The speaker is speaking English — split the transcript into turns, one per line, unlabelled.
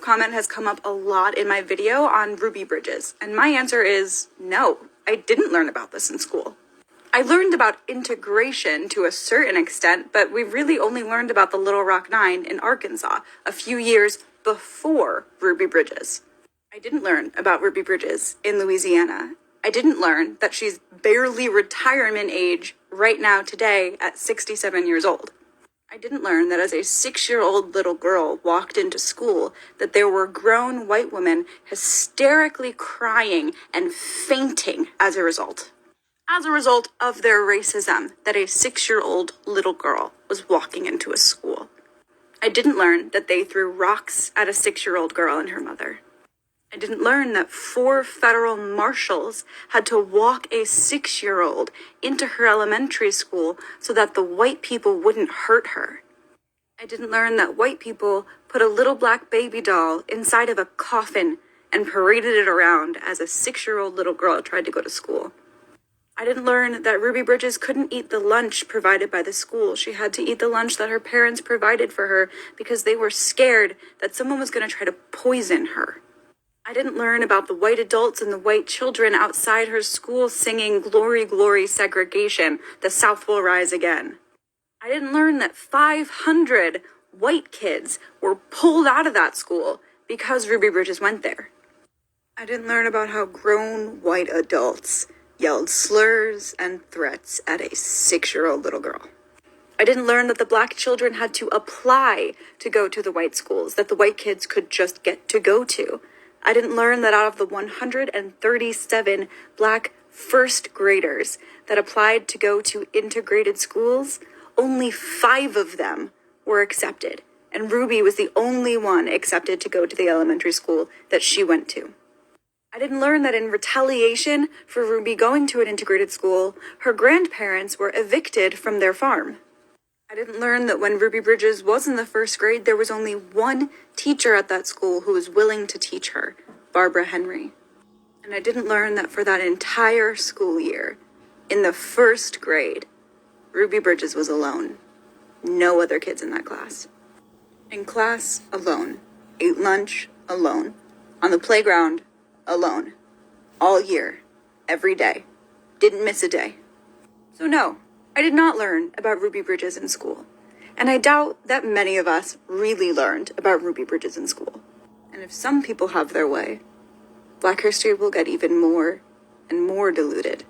comment has come up a lot in my video on Ruby Bridges, and my answer is no, I didn't learn about this in school. I learned about integration to a certain extent, but we really only learned about the Little Rock Nine in Arkansas a few years before Ruby Bridges. I didn't learn about Ruby Bridges in Louisiana. I didn't learn that she's barely retirement age right now today at 67 years old. I didn't learn that as a 6-year-old little girl walked into school, that there were grown white women hysterically crying and fainting as a result of their racism, that a 6-year-old little girl was walking into a school. I didn't learn that they threw rocks at a 6-year-old girl and her mother. I didn't learn that 4 federal marshals had to walk a 6-year-old into her elementary school so that the white people wouldn't hurt her. I didn't learn that white people put a little black baby doll inside of a coffin and paraded it around as a 6-year-old little girl tried to go to school. I didn't learn that Ruby Bridges couldn't eat the lunch provided by the school. She had to eat the lunch that her parents provided for her because they were scared that someone was going to try to poison her. I didn't learn about the white adults and the white children outside her school singing "Glory, Glory, Segregation, the South will rise again." I didn't learn that 500 white kids were pulled out of that school because Ruby Bridges went there. I didn't learn about how grown white adults yelled slurs and threats at a 6-year-old little girl. I didn't learn that the black children had to apply to go to the white schools that the white kids could just get to go to. I didn't learn that out of the 137 black first graders that applied to go to integrated schools, only 5 of them were accepted, and Ruby was the only one accepted to go to the elementary school that she went to. I didn't learn that in retaliation for Ruby going to an integrated school, her grandparents were evicted from their farm. I didn't learn that when Ruby Bridges was in the 1st grade, there was only one teacher at that school who was willing to teach her, Barbara Henry. And I didn't learn that for that entire school year, in the 1st grade, Ruby Bridges was alone. No other kids in that class. In class, alone. Ate lunch, alone. On the playground, alone. All year. Every day. Didn't miss a day. So no, I did not learn about Ruby Bridges in school. And I doubt that many of us really learned about Ruby Bridges in school. And if some people have their way, Black history will get even more and more diluted.